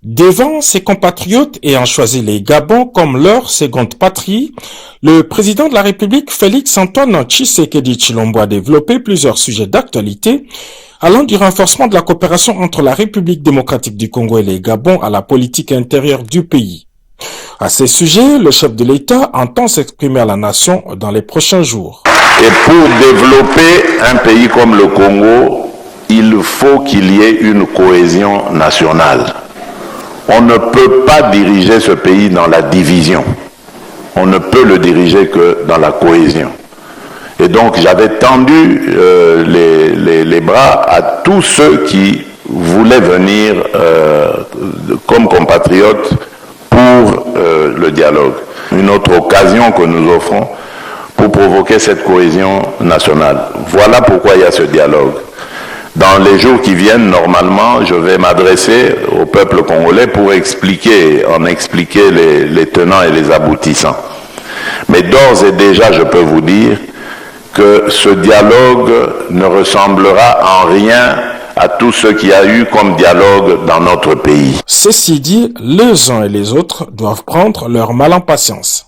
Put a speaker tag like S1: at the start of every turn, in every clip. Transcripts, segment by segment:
S1: Devant ses compatriotes ayant choisi les Gabon comme leur seconde patrie, le président de la République Félix-Antoine Tshisekedi Tshilombo a développé plusieurs sujets d'actualité allant du renforcement de la coopération entre la République démocratique du Congo et les Gabon à la politique intérieure du pays. À ces sujets, le chef de l'État entend s'exprimer à la nation dans les prochains jours.
S2: Et pour développer un pays comme le Congo, il faut qu'il y ait une cohésion nationale. On ne peut pas diriger ce pays dans la division. On ne peut le diriger que dans la cohésion. Et donc j'avais tendu les bras à tous ceux qui voulaient venir comme compatriotes pour le dialogue. Une autre occasion que nous offrons pour provoquer cette cohésion nationale. Voilà pourquoi il y a ce dialogue. Dans les jours qui viennent, normalement, je vais m'adresser au peuple congolais pour expliquer les tenants et les aboutissants. Mais d'ores et déjà, je peux vous dire que ce dialogue ne ressemblera en rien à tout ce qu'il y a eu comme dialogue dans notre pays.
S1: Ceci dit, les uns et les autres doivent prendre leur mal en patience.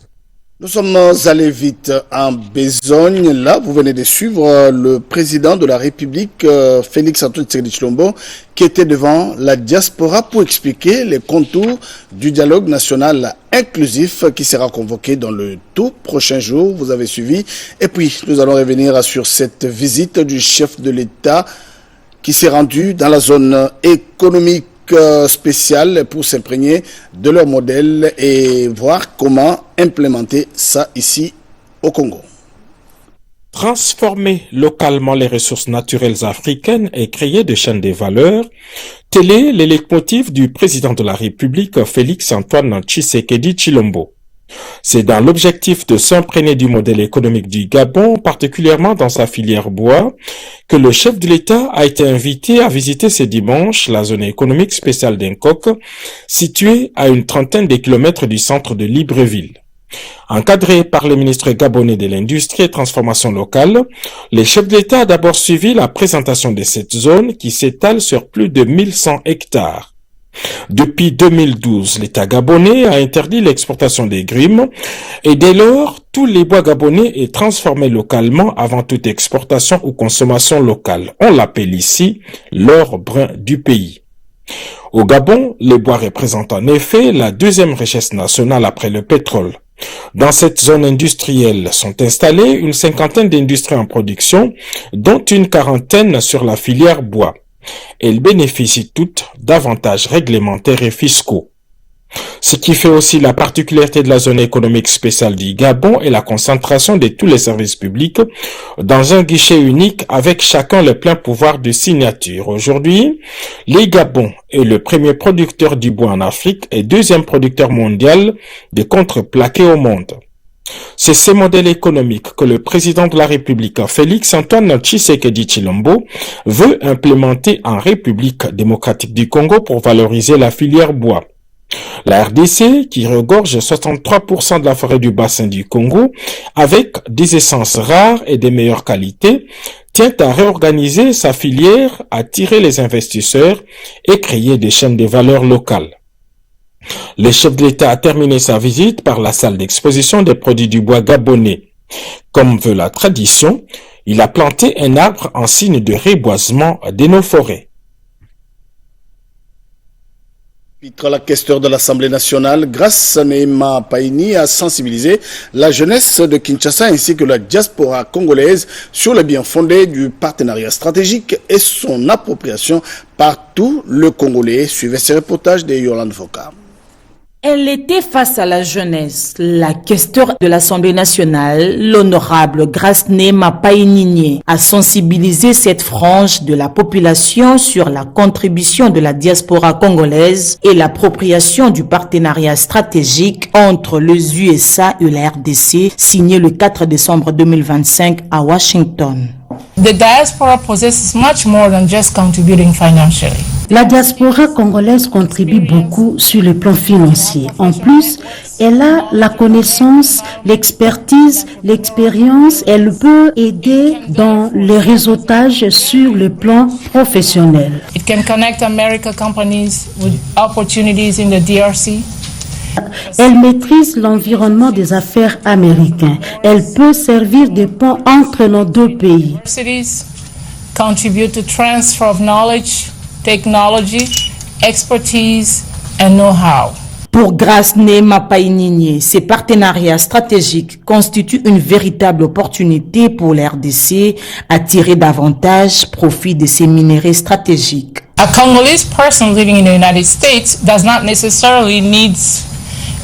S3: Nous sommes allés vite en besogne. Là, vous venez de suivre le président de la République, Félix-Antoine Tshisekedi Tshilombo, qui était devant la diaspora pour expliquer les contours du dialogue national inclusif qui sera convoqué dans le tout prochain jour. Vous avez suivi. Et puis, nous allons revenir sur cette visite du chef de l'État qui s'est rendu dans la zone économique spéciale pour s'imprégner de leur modèle et voir comment implémenter ça ici au Congo.
S1: Transformer localement les ressources naturelles africaines et créer des chaînes de valeur, tel est le leitmotiv du président de la République Félix-Antoine Tshisekedi Tshilombo. C'est dans l'objectif de s'imprégner du modèle économique du Gabon, particulièrement dans sa filière bois, que le chef de l'État a été invité à visiter ce dimanche la zone économique spéciale d'Nkok, située à une trentaine de kilomètres du centre de Libreville. Encadré par le ministre gabonais de l'Industrie et Transformation locale, le chef de l'État a d'abord suivi la présentation de cette zone qui s'étale sur plus de 1100 hectares. Depuis 2012, l'État gabonais a interdit l'exportation des grumes et dès lors, tous les bois gabonais est transformé localement avant toute exportation ou consommation locale. On l'appelle ici l'or brun du pays. Au Gabon, les bois représentent en effet la deuxième richesse nationale après le pétrole. Dans cette zone industrielle sont installées une cinquantaine d'industries en production, dont une quarantaine sur la filière bois. Elles bénéficient toutes d'avantages réglementaires et fiscaux. Ce qui fait aussi la particularité de la zone économique spéciale du Gabon est la concentration de tous les services publics dans un guichet unique avec chacun le plein pouvoir de signature. Aujourd'hui, le Gabon est le premier producteur du bois en Afrique et deuxième producteur mondial de contreplaqué au monde. C'est ce modèle économique que le président de la République, Félix-Antoine Tshisekedi Tshilombo, veut implémenter en République démocratique du Congo pour valoriser la filière bois. La RDC, qui regorge 63% de la forêt du bassin du Congo, avec des essences rares et de meilleure qualité, tient à réorganiser sa filière, attirer les investisseurs et créer des chaînes de valeur locales. Le chef de l'État a terminé sa visite par la salle d'exposition des produits du bois gabonais. Comme veut la tradition, il a planté un arbre en signe de reboisement de nos forêts.
S3: La questeur de l'Assemblée nationale, grâce à Neema Paini, a sensibilisé la jeunesse de Kinshasa ainsi que la diaspora congolaise sur le bien fondé du partenariat stratégique et son appropriation par tout le Congolais. Suivez ce reportage de Yolande Foka.
S4: Elle était face à la jeunesse, la questeur de l'Assemblée nationale, l'honorable Grace Neema Paini, a sensibilisé cette frange de la population sur la contribution de la diaspora congolaise et l'appropriation du partenariat stratégique entre les USA et la RDC, signé le 4 décembre 2025 à Washington.
S5: The diaspora possesses much more than just contributing financially. La diaspora congolaise contribue beaucoup sur le plan financier. En plus, elle a la connaissance, l'expertise, l'expérience. Elle peut aider dans le réseautage sur le plan professionnel.
S6: It can connect American companies with opportunities in the DRC.
S5: Elle maîtrise l'environnement des affaires américains. Elle peut servir de pont entre nos deux pays.
S6: Cities contribute to transfer of knowledge, technology, expertise and know-how.
S4: Pour Grasne Mapaïnigne, ces partenariats stratégiques constituent une véritable opportunité pour l'RDC à tirer davantage profit de ces minéraux stratégiques.
S6: A Congolese person living in the United States does not necessarily need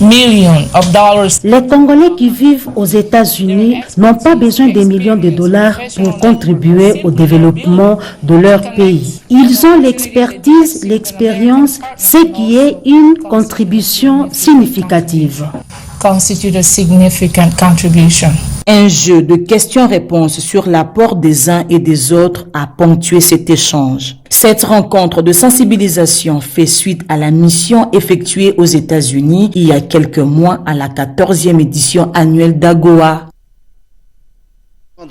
S6: millions of dollars.
S5: Les Congolais qui vivent aux États-Unis n'ont pas besoin des millions de dollars pour contribuer au développement de leur pays. Ils ont l'expertise, l'expérience, ce qui est une contribution significative.
S6: Constitute a significant contribution.
S4: Un jeu de questions-réponses sur l'apport des uns et des autres a ponctué cet échange. Cette rencontre de sensibilisation fait suite à la mission effectuée aux États-Unis il y a quelques mois à la 14e édition annuelle d'AGOA.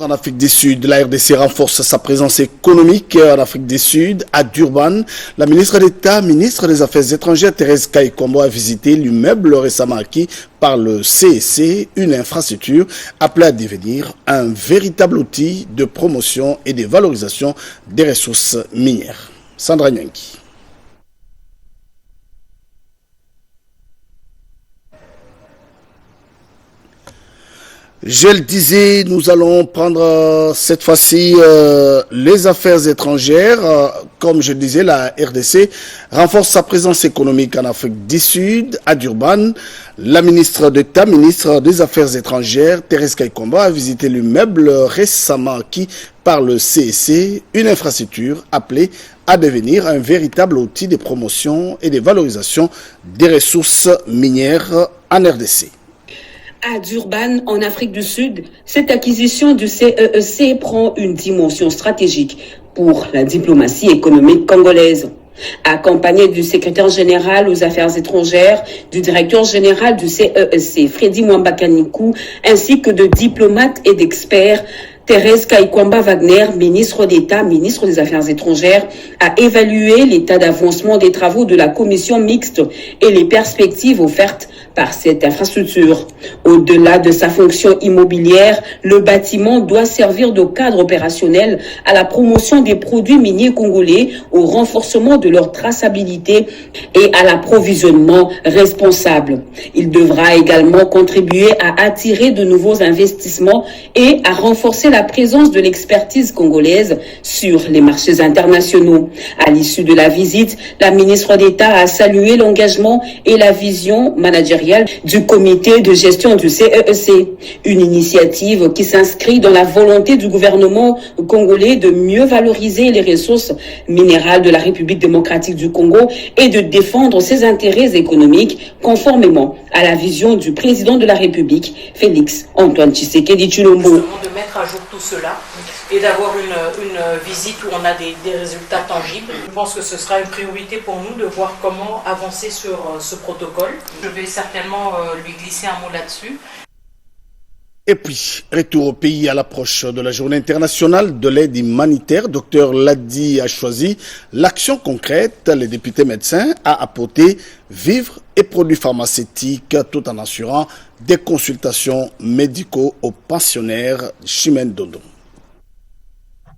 S3: En Afrique du Sud, la RDC renforce sa présence économique en Afrique du Sud, à Durban. La ministre d'État, ministre des Affaires étrangères, Thérèse Kayikwamba, a visité l'immeuble récemment acquis par le CEC, une infrastructure appelée à devenir un véritable outil de promotion et de valorisation des ressources minières. Sandra Nyanki. Je le disais, nous allons prendre cette fois-ci les affaires étrangères. Comme je le disais, la RDC renforce sa présence économique en Afrique du Sud, à Durban. La ministre d'État, ministre des Affaires étrangères, Thérèse Kayikwamba, a visité l'immeuble récemment acquis par le CEC, une infrastructure appelée à devenir un véritable outil de promotion et de valorisation des ressources minières en RDC.
S7: À Durban, en Afrique du Sud, cette acquisition du CEC prend une dimension stratégique pour la diplomatie économique congolaise. Accompagné du secrétaire général aux affaires étrangères, du directeur général du CEC, Freddy Mwambakanikou, ainsi que de diplomates et d'experts, Thérèse Kayikwamba Wagner, ministre d'État, ministre des Affaires étrangères, a évalué l'état d'avancement des travaux de la commission mixte et les perspectives offertes par cette infrastructure. Au-delà de sa fonction immobilière, le bâtiment doit servir de cadre opérationnel à la promotion des produits miniers congolais, au renforcement de leur traçabilité et à l'approvisionnement responsable. Il devra également contribuer à attirer de nouveaux investissements et à renforcer la présence de l'expertise congolaise sur les marchés internationaux. À l'issue de la visite, la ministre d'État a salué l'engagement et la vision managériale du comité de gestion du CEC, une initiative qui s'inscrit dans la volonté du gouvernement congolais de mieux valoriser les ressources minérales de la République démocratique du Congo et de défendre ses intérêts économiques conformément à la vision du président de la République, Félix Antoine Tshisekedi Tshilombo.
S8: De mettre à jour tout cela et d'avoir une visite où on a des résultats tangibles. Je pense que ce sera une priorité pour nous de voir comment avancer sur ce protocole. Je vais certainement lui glisser un mot là-dessus.
S3: Et puis, retour au pays à l'approche de la journée internationale de l'aide humanitaire. Dr Ladi a choisi l'action concrète. Le député médecin a apporté vivres et produits pharmaceutiques tout en assurant des consultations médicaux aux pensionnaires Chimène Dondo.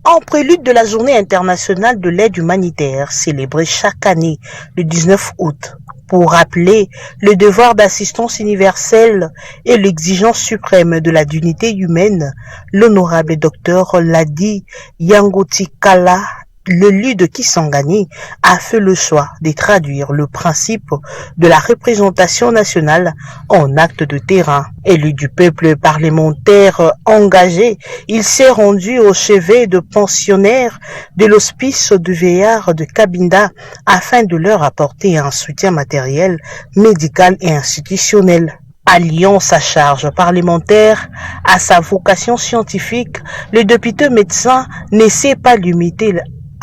S9: En prélude de la journée internationale de l'aide humanitaire, célébrée chaque année le 19 août, pour rappeler le devoir d'assistance universelle et l'exigence suprême de la dignité humaine, l'honorable docteur Ladi Yangotikala, l'élu de Kisangani, a fait le choix de traduire le principe de la représentation nationale en acte de terrain. Élu du peuple parlementaire engagé, il s'est rendu au chevet de pensionnaires de l'hospice du Veillard de Cabinda afin de leur apporter un soutien matériel, médical et institutionnel. Alliant sa charge parlementaire à sa vocation scientifique, le député médecin ne s'est pas limité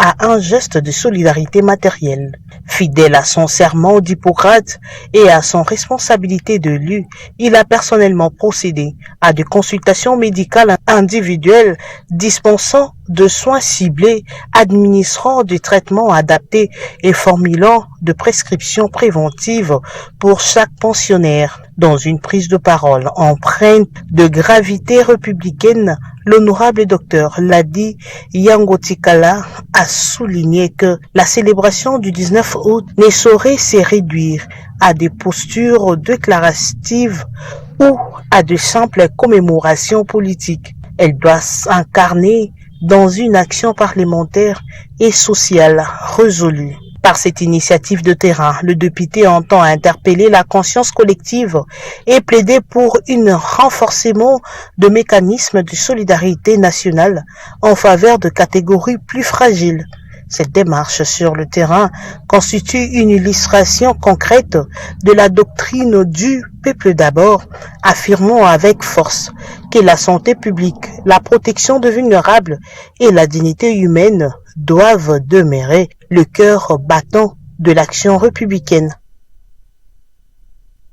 S9: à un geste de solidarité matérielle. Fidèle à son serment d'Hippocrate et à son responsabilité d'élu, il a personnellement procédé à des consultations médicales individuelles, dispensant de soins ciblés, administrant des traitements adaptés et formulant de prescriptions préventives pour chaque pensionnaire. Dans une prise de parole empreinte de gravité républicaine, l'honorable docteur Ladi Yangotikala a souligné que la célébration du 19 août ne saurait se réduire à des postures déclaratives ou à de simples commémorations politiques. Elle doit s'incarner dans une action parlementaire et sociale résolue. Par cette initiative de terrain, le député entend interpeller la conscience collective et plaider pour un renforcement de mécanismes de solidarité nationale en faveur de catégories plus fragiles. Cette démarche sur le terrain constitue une illustration concrète de la doctrine du peuple d'abord, affirmant avec force que la santé publique, la protection des vulnérables et la dignité humaine doivent demeurer le cœur battant de l'action républicaine.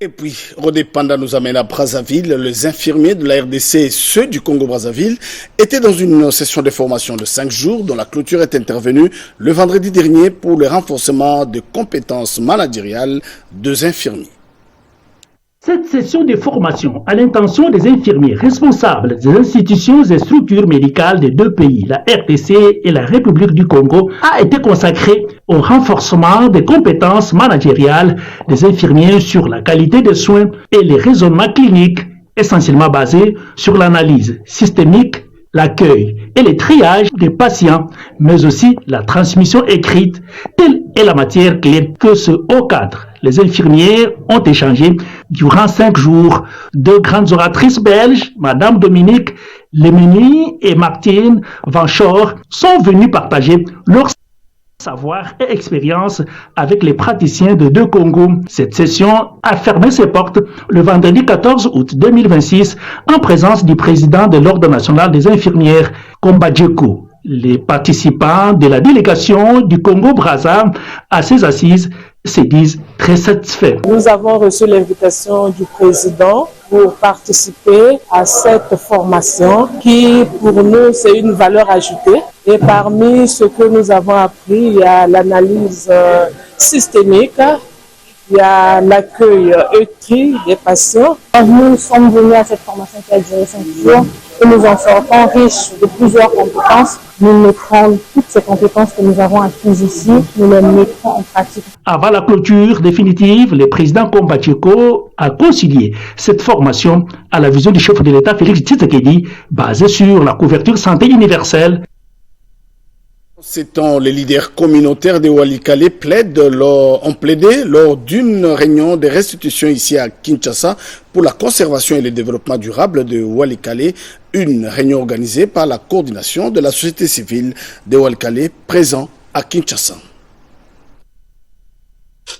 S3: Et puis, Rodé Panda nous amène à Brazzaville. Les infirmiers de la RDC et ceux du Congo-Brazzaville étaient dans une session de formation de 5 jours dont la clôture est intervenue le vendredi dernier pour le renforcement des compétences managériales des infirmiers.
S10: Cette session de formation à l'intention des infirmiers responsables des institutions et structures médicales des deux pays, la RDC et la République du Congo, a été consacrée au renforcement des compétences managériales des infirmiers sur la qualité des soins et les raisonnements cliniques, essentiellement basés sur l'analyse systémique, l'accueil et le triage des patients, mais aussi la transmission écrite, telle est la matière clé que ce haut cadre. Les infirmiers ont échangé durant 5 jours. 2 grandes oratrices belges, Madame Dominique Lemeny et Martine Vanchor, sont venues partager leur savoir et expérience avec les praticiens de deux Congos. Cette session a fermé ses portes le vendredi 14 août 2026 en présence du président de l'Ordre national des infirmières, Kombadjeko. Les participants de la délégation du Congo-Brazza à ces assises se disent très satisfaits.
S11: Nous avons reçu l'invitation du président pour participer à cette formation qui, pour nous, c'est une valeur ajoutée. Et parmi ce que nous avons appris, il y a l'analyse systémique, il y a l'accueil écrit des patients.
S12: Nous sommes venus à cette formation qui a duré 5 jours et nous en sortons riches de plusieurs compétences. Nous mettrons toutes ces compétences que nous avons acquises ici, nous les mettrons en pratique.
S10: Avant la clôture définitive, le président Kombadjeko a concilié cette formation à la vision du chef de l'État Félix Tshisekedi, basée sur la couverture santé universelle.
S3: Les leaders communautaires de Walikale ont plaidé lors d'une réunion de restitution ici à Kinshasa pour la conservation et le développement durable de Walikale, une réunion organisée par la coordination de la société civile de Walikale présent à Kinshasa.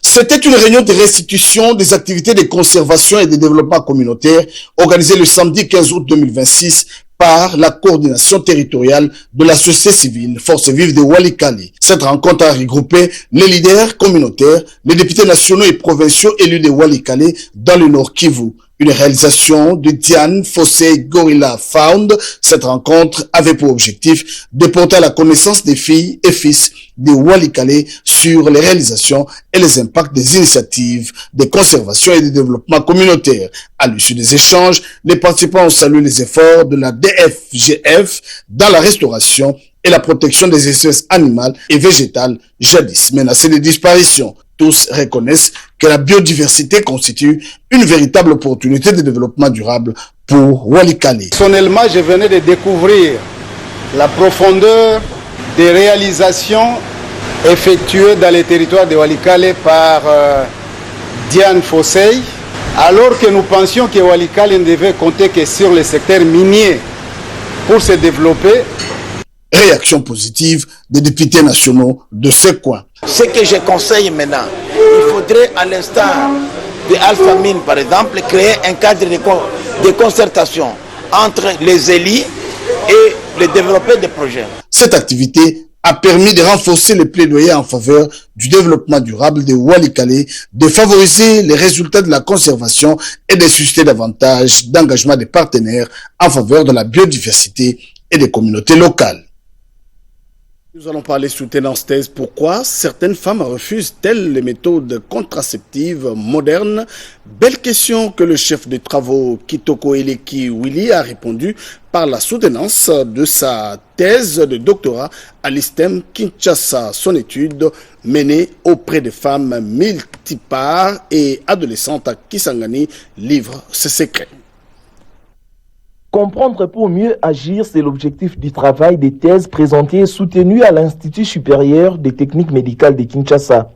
S3: C'était une réunion de restitution des activités de conservation et de développement communautaire organisée le samedi 15 août 2026 par la coordination territoriale de la société civile Forces Vives de Walikale. Cette rencontre a regroupé les leaders communautaires, les députés nationaux et provinciaux élus de Walikale dans le Nord Kivu. Une réalisation de Diane Fossé Gorilla Found. Cette rencontre avait pour objectif de porter à la connaissance des filles et fils de Walikale sur les réalisations et les impacts des initiatives de conservation et de développement communautaire. À l'issue des échanges, les participants ont salué les efforts de la DFGF dans la restauration et la protection des espèces animales et végétales jadis menacées de disparition. Tous reconnaissent que la biodiversité constitue une véritable opportunité de développement durable pour Walikale.
S13: Personnellement, je venais de découvrir la profondeur des réalisations effectuées dans les territoires de Walikale par Diane Fossey, alors que nous pensions que Walikale ne devait compter que sur le secteur minier pour se développer.
S3: Réaction positive des députés nationaux de ce coin.
S14: Ce que je conseille maintenant, il faudrait, à l'instar de Alpha Mine par exemple, créer un cadre de concertation entre les élus et le développeurs des projets.
S3: Cette activité a permis de renforcer les plaidoyers en faveur du développement durable de Walikale, de favoriser les résultats de la conservation et de susciter davantage d'engagement des partenaires en faveur de la biodiversité et des communautés locales. Nous allons parler soutenance thèse. Pourquoi certaines femmes refusent-elles les méthodes contraceptives modernes? Belle question que le chef de travaux Kitoko Eleki Willy a répondu par la soutenance de sa thèse de doctorat à l'ISTEM Kinshasa. Son étude menée auprès de femmes multipares et adolescentes à Kisangani livre ses secrets.
S15: Comprendre pour mieux agir, c'est l'objectif du travail des thèses présentées et soutenues à l'Institut supérieur des techniques médicales de Kinshasa.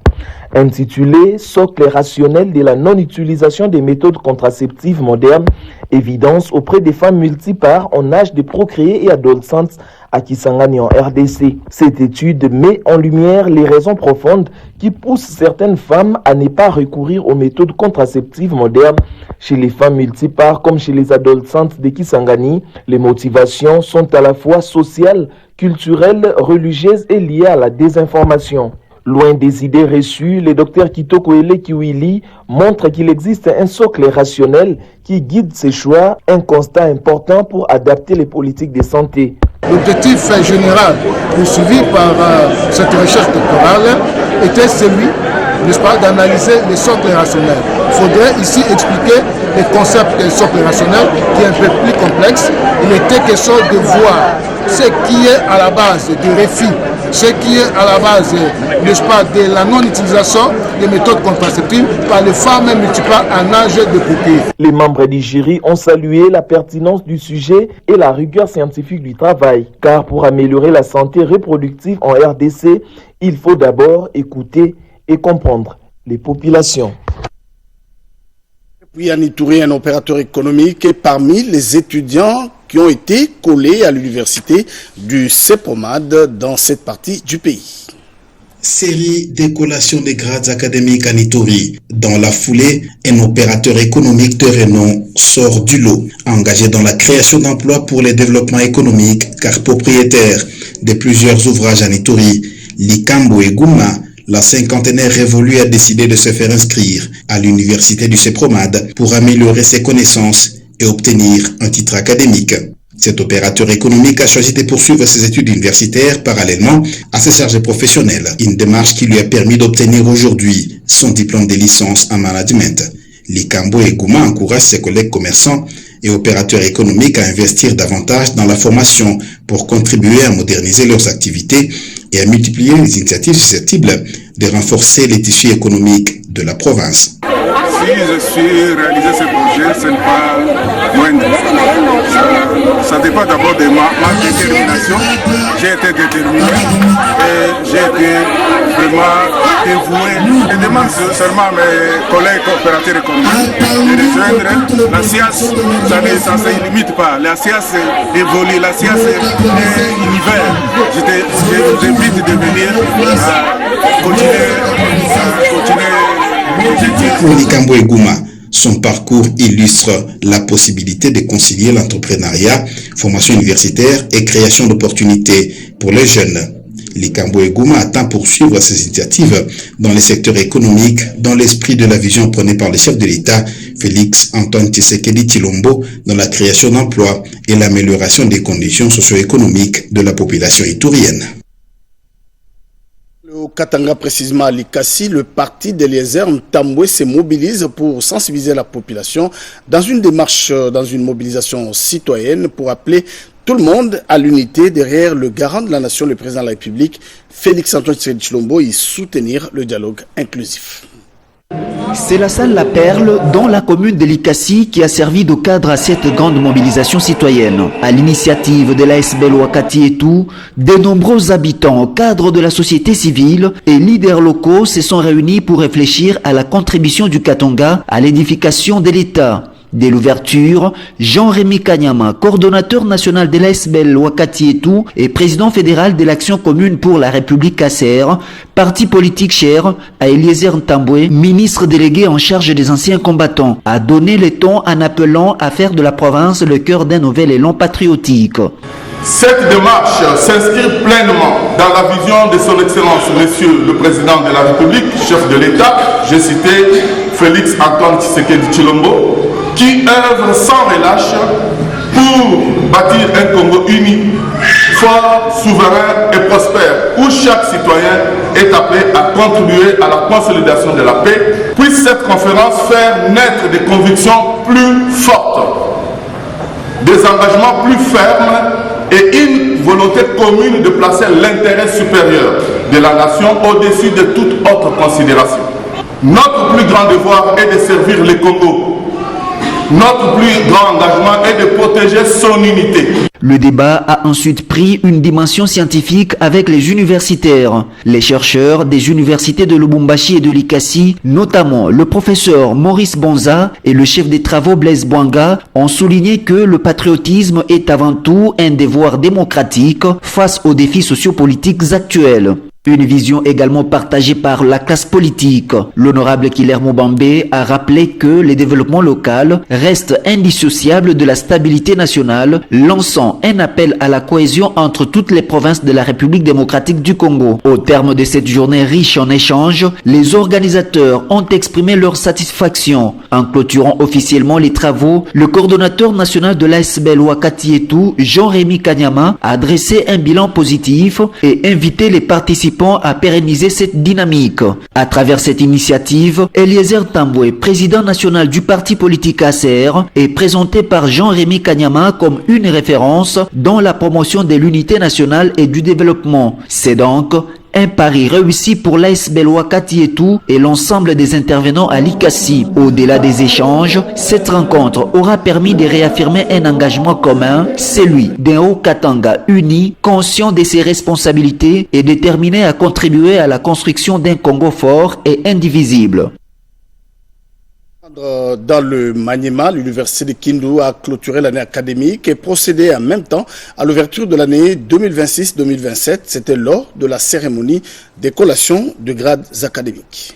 S15: Intitulé « Socle rationnel de la non-utilisation des méthodes contraceptives modernes, évidence auprès des femmes multipares en âge de procréer et adolescentes à Kisangani en RDC ». Cette étude met en lumière les raisons profondes qui poussent certaines femmes à ne pas recourir aux méthodes contraceptives modernes. Chez les femmes multipares comme chez les adolescentes de Kisangani, les motivations sont à la fois sociales, culturelles, religieuses et liées à la désinformation. Loin des idées reçues, le docteur Kitoko Eleki Willy montre qu'il existe un socle rationnel qui guide ses choix, un constat important pour adapter les politiques de santé.
S16: L'objectif général poursuivi par cette recherche doctorale était celui, n'est-ce pas, d'analyser les socles rationnels. Il faudrait ici expliquer les concepts des socles rationnels qui est un peu plus complexe. Il était question de voir ce qui est à la base du refus, ce qui est à la base, n'est-ce pas, de la non-utilisation des méthodes contraceptives par les femmes multipares en âge de procréer.
S15: Les membres du jury ont salué la pertinence du sujet et la rigueur scientifique du travail, car pour améliorer la santé reproductive en RDC, il faut d'abord écouter et comprendre les populations.
S3: Puis Yanni Touré, un opérateur économique, est parmi les étudiants qui ont été collés à l'université du CEPROMAD dans cette partie du pays.
S17: Série d'écollations des grades académiques à Nitori. Dans la foulée, un opérateur économique de renom sort du lot, engagé dans la création d'emplois pour le développement économique, car propriétaire de plusieurs ouvrages à Nitori. Likambo et Gouma, la cinquantenaire révolue a décidé de se faire inscrire à l'université du CEPROMAD pour améliorer ses connaissances et obtenir un titre académique. Cet opérateur économique a choisi de poursuivre ses études universitaires parallèlement à ses charges professionnelles, une démarche qui lui a permis d'obtenir aujourd'hui son diplôme de licence en management. Likambo et Gouma encouragent ses collègues commerçants et opérateurs économiques à investir davantage dans la formation pour contribuer à moderniser leurs activités et à multiplier les initiatives susceptibles de renforcer les tissus économiques de la province.
S18: Si je suis réalisé ce projet, ce n'est pas moindre. Ça dépend d'abord de ma détermination. J'ai été déterminé et j'ai été vraiment dévoué. Je demande seulement à mes collègues opérateurs économiques de rejoindre la science. Ça ne se limite pas. La science évolue, la science est univers. Je vous invite de venir continuer.
S17: Pour Likambo et Gouma, son parcours illustre la possibilité de concilier l'entrepreneuriat, formation universitaire et création d'opportunités pour les jeunes. Likambo et Gouma attend poursuivre ses initiatives dans les secteurs économiques, dans l'esprit de la vision prônée par le chef de l'État, Félix Antoine Tshisekedi Tshilombo, dans la création d'emplois et l'amélioration des conditions socio-économiques de la population iturienne.
S3: Au Katanga, précisément à Likasi, le parti d'Eliezer Ntambwe se mobilise pour sensibiliser la population dans une démarche, dans une mobilisation citoyenne pour appeler tout le monde à l'unité derrière le garant de la nation, le président de la République, Félix Antoine Tshisekedi Tshilombo, et soutenir le dialogue inclusif.
S19: C'est la salle La Perle dans la commune de Likasi qui a servi de cadre à cette grande mobilisation citoyenne. À l'initiative de l'ASBL Wakati et tout, de nombreux habitants, cadres de la société civile et leaders locaux se sont réunis pour réfléchir à la contribution du Katanga à l'édification de l'État. Dès l'ouverture, Jean-Rémy Kanyama, coordonnateur national de l'ASBL Wakati et tout et président fédéral de l'Action commune pour la République KCR, parti politique cher à Eliezer Ntambwe, ministre délégué en charge des anciens combattants, a donné le ton en appelant à faire de la province le cœur d'un nouvel élan patriotique.
S18: Cette démarche s'inscrit pleinement dans la vision de son Excellence, Monsieur le Président de la République, chef de l'État, j'ai cité Félix Antoine Tshisekedi Tshilombo, qui œuvre sans relâche pour bâtir un Congo uni, fort, souverain et prospère, où chaque citoyen est appelé à contribuer à la consolidation de la paix. Puisse cette conférence faire naître des convictions plus fortes, des engagements plus fermes et une volonté commune de placer l'intérêt supérieur de la nation au-dessus de toute autre considération. Notre plus grand devoir est de servir le Congo. Notre plus grand engagement est de protéger son unité.
S19: Le débat a ensuite pris une dimension scientifique avec les universitaires. Les chercheurs des universités de Lubumbashi et de Likasi, notamment le professeur Maurice Bonza et le chef des travaux Blaise Bwanga, ont souligné que le patriotisme est avant tout un devoir démocratique face aux défis sociopolitiques actuels. Une vision également partagée par la classe politique. L'honorable Killer Mobambe a rappelé que le développement local reste indissociable de la stabilité nationale, lançant un appel à la cohésion entre toutes les provinces de la République démocratique du Congo. Au terme de cette journée riche en échanges, les organisateurs ont exprimé leur satisfaction. En clôturant officiellement les travaux, le coordonnateur national de l'ASBEL Wakati Etou, Jean-Rémy Kanyama, a dressé un bilan positif et invité les participants à pérenniser cette dynamique. À travers cette initiative, Eliezer Tambwe, président national du parti politique ACR, est présenté par Jean-Rémy Kanyama comme une référence dans la promotion de l'unité nationale et du développement. C'est donc un pari réussi pour l'ASBEL Wakati Etou et l'ensemble des intervenants à Likasi. Au-delà des échanges, cette rencontre aura permis de réaffirmer un engagement commun, celui d'un Haut-Katanga uni, conscient de ses responsabilités et déterminé à contribuer à la construction d'un Congo fort et indivisible.
S3: Dans le Maniema, l'université de Kindu a clôturé l'année académique et procédé en même temps à l'ouverture de l'année 2026-2027. C'était lors de la cérémonie des collations de grades académiques.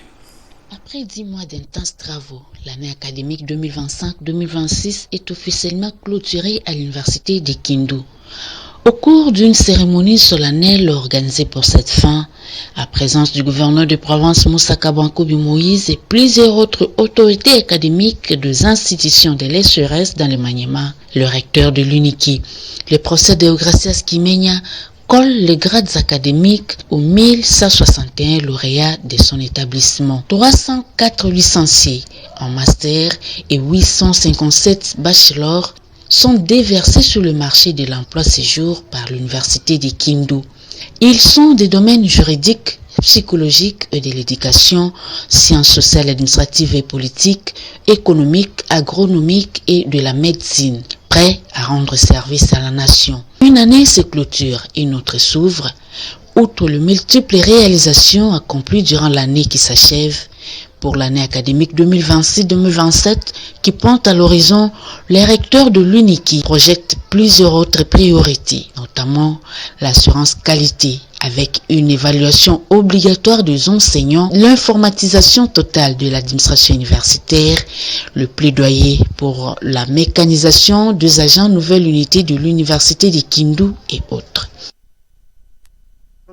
S20: Après 10 mois d'intenses travaux, l'année académique 2025-2026 est officiellement clôturée à l'université de Kindu. Au cours d'une cérémonie solennelle organisée pour cette fin, à présence du gouverneur de province Moussa Kabankobi Moïse et plusieurs autres autorités académiques des institutions de l'SRS dans le Maniema, le recteur de l'UNIKI, le professeur Deogracias Kimenya, colle les grades académiques aux 1161 lauréats de son établissement. 304 licenciés en master et 857 bachelors sont déversés sur le marché de l'emploi ces jours par l'université de Kindu. Ils sont des domaines juridiques, psychologiques et de l'éducation, sciences sociales, administratives et politiques, économiques, agronomiques et de la médecine, prêts à rendre service à la nation. Une année se clôture, une autre s'ouvre. Outre les multiples réalisations accomplies durant l'année qui s'achève, pour l'année académique 2026-2027 qui pointe à l'horizon, les recteurs de l'UNIKI projettent plusieurs autres priorités, notamment l'assurance qualité avec une évaluation obligatoire des enseignants, l'informatisation totale de l'administration universitaire, le plaidoyer pour la mécanisation des agents nouvelle unité de l'université de Kindu et autres.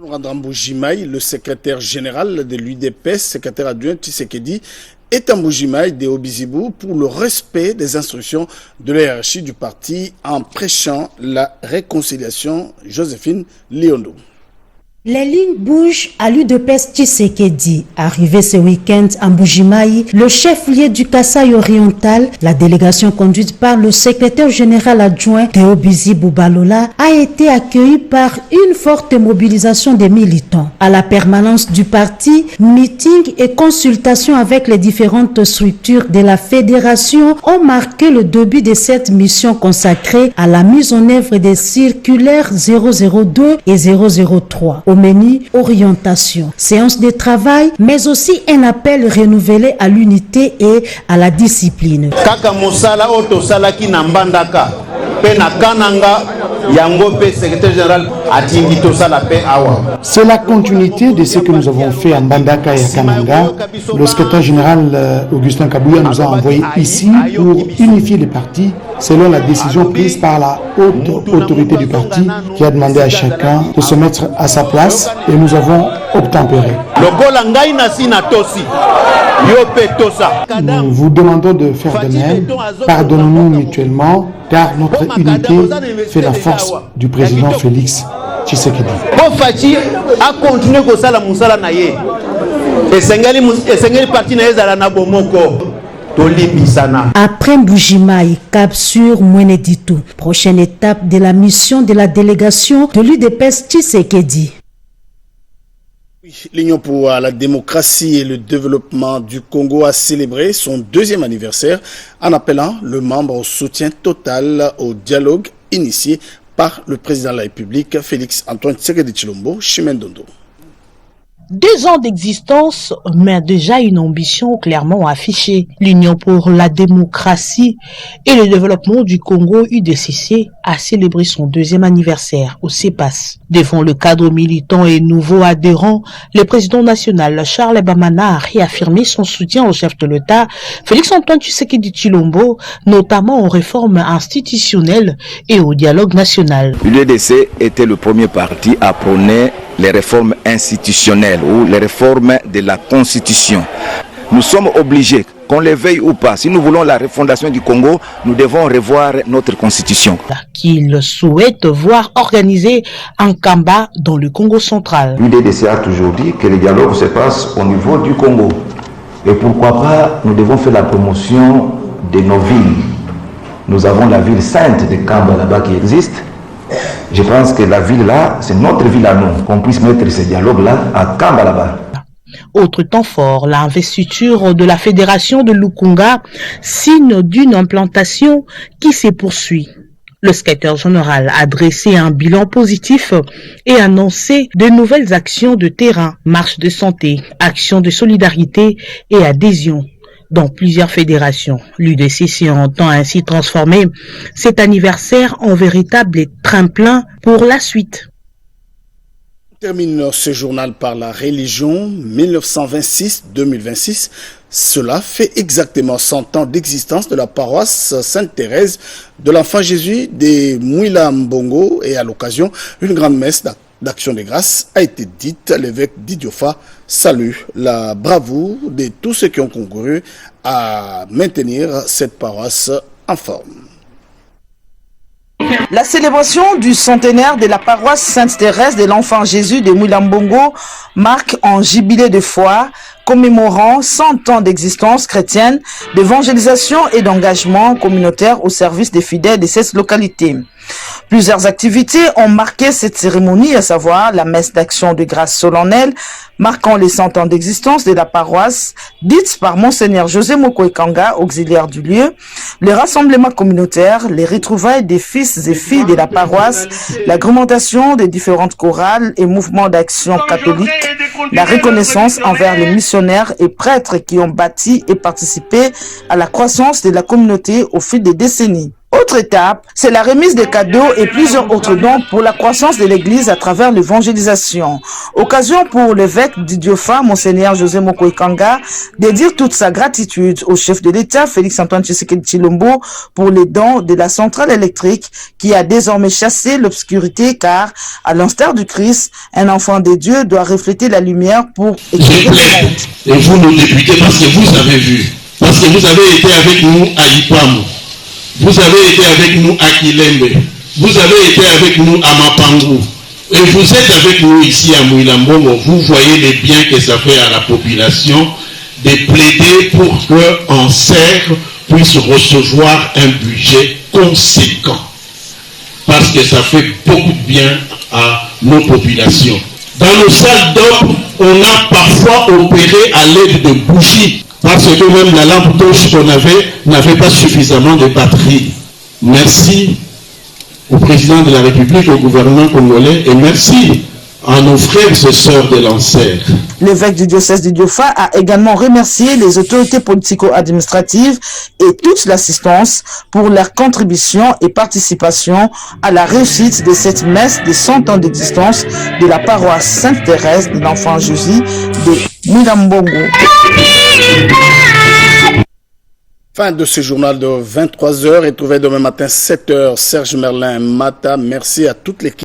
S3: Randambo Jimaï, le secrétaire général de l'UDPS, secrétaire adjoint Tshisekedi, est en Boujimaï de Obizibou pour le respect des instructions de la hiérarchie du parti en prêchant la réconciliation. Joséphine Liondo.
S5: Les lignes bougent à l'UDPS Tshisekedi. Arrivé ce week-end en Boujimaï, le chef-lieu du Kasaï oriental, la délégation conduite par le secrétaire général adjoint Théobizi Boubalola, a été accueillie par une forte mobilisation des militants. À la permanence du parti, meetings et consultations avec les différentes structures de la fédération ont marqué le début de cette mission consacrée à la mise en œuvre des circulaires 002 et 003. Au menu orientation, séance de travail, mais aussi un appel renouvelé à l'unité et à la discipline.
S21: Kaka mosala oto salaki na mbandaka pe na kananga yango pe secrétaire général atindi to sala pe awa.
S22: C'est la continuité de ce que nous avons fait à Mbandaka et à Kananga. Le secrétaire général Augustin Kabouya nous a envoyé ici pour unifier les partis. selon la décision prise par la haute autorité du parti qui a demandé à chacun de se mettre à sa place et nous avons obtempéré. Nous vous demandons de faire de même. Pardonnons-nous mutuellement car notre unité fait la force du président Félix Tshisekedi.
S5: Après Mbujima et Cap sur Mweneditu, prochaine étape de la mission de la délégation de l'UDPS Tshisekedi.
S3: L'Union pour la démocratie et le développement du Congo a célébré son 2e anniversaire en appelant le membre au soutien total au dialogue initié par le président de la République, Félix Antoine Tshisekedi Tshilombo, Chimendondo.
S9: 2 ans d'existence, mais déjà une ambition clairement affichée. L'Union pour la démocratie et le développement du Congo, UDCC, a célébré son 2e anniversaire au CEPAS. Devant le cadre militant et nouveau adhérent, le président national Charles Bamana a réaffirmé son soutien au chef de l'État, Félix Antoine Tshisekedi Tshilombo, notamment aux réformes institutionnelles et au dialogue national.
S1: L'UDC était le premier parti à prôner les réformes institutionnelles ou les réformes de la Constitution. Nous sommes obligés, qu'on le veuille ou pas, si nous voulons la refondation du Congo, nous devons revoir notre Constitution.
S9: Qu'il souhaite voir organiser un combat dans le Congo central.
S2: L'UDC a toujours dit que le dialogue se passe au niveau du Congo. Et pourquoi pas, nous devons faire la promotion de nos villes. Nous avons la ville sainte de Kamba là-bas qui existe. Je pense que la ville là, c'est notre ville à nous, qu'on puisse mettre ce dialogue-là à Kamba là-bas.
S9: Autre temps fort, l'investiture de la fédération de Lukunga, signe d'une implantation qui se poursuit. Le secrétaire général a dressé un bilan positif et annoncé de nouvelles actions de terrain, marches de santé, actions de solidarité et adhésion dans plusieurs fédérations. L'UDCC entend ainsi transformer cet anniversaire en véritable tremplin pour la suite.
S3: On termine ce journal par la religion 1926-2026. Cela fait exactement 100 ans d'existence de la paroisse Sainte-Thérèse de l'Enfant Jésus de Mouila-Mbongo et à l'occasion, une grande messe d'action de grâce a été dite. L'évêque Didiofa salue la bravoure de tous ceux qui ont concouru à maintenir cette paroisse en forme.
S23: La célébration du centenaire de la paroisse Sainte-Thérèse de l'Enfant Jésus de Mouila-Mbongo marque un jubilé de foi commémorant 100 ans d'existence chrétienne, d'évangélisation et d'engagement communautaire au service des fidèles de cette localité. Plusieurs activités ont marqué cette cérémonie, à savoir la messe d'action de grâce solennelle, marquant les 100 ans d'existence de la paroisse, dite par Monseigneur José Mokoekanga, auxiliaire du lieu, les rassemblements communautaires, les retrouvailles des fils et filles de la paroisse, l'agrémentation des différentes chorales et mouvements d'action catholique, la reconnaissance envers les missionnaires et prêtres qui ont bâti et participé à la croissance de la communauté au fil des décennies. Autre étape, c'est la remise des cadeaux et plusieurs autres dons pour la croissance de l'Église à travers l'évangélisation. Occasion pour l'évêque Didiofa, Monseigneur José Mokoekanga, de dire toute sa gratitude au chef de l'État, Félix Antoine Tshisekedi Tshilombo, pour les dons de la centrale électrique qui a désormais chassé l'obscurité car, à l'instar du Christ, un enfant de Dieu doit refléter la lumière pour éclairer le monde.
S24: Et vous, nos députés, parce que vous avez vu, parce que vous avez été avec nous à Ipamu. Vous avez été avec nous à Kilembe, vous avez été avec nous à Mapangu, et vous êtes avec nous ici à Mouila-Mbongo. Vous voyez les biens que ça fait à la population de plaider pour qu'un cerf puisse recevoir un budget conséquent. Parce que ça fait beaucoup de bien à nos populations. Dans nos salles d'op, on a parfois opéré à l'aide de bougies. Parce que même la lampe torche qu'on avait n'avait pas suffisamment de batterie. Merci au président de la République, au gouvernement congolais, et merci à nos frères et sœurs de l'Ancêtre.
S23: L'évêque du diocèse de Diofa a également remercié les autorités politico-administratives et toute l'assistance pour leur contribution et participation à la réussite de cette messe de 100 ans d'existence de la paroisse Sainte-Thérèse de l'Enfant Jésus de Mouila-Mbongo.
S3: Fin de ce journal de 23h et trouvez demain matin 7h. Serge Merlin Mata, merci à toute l'équipe.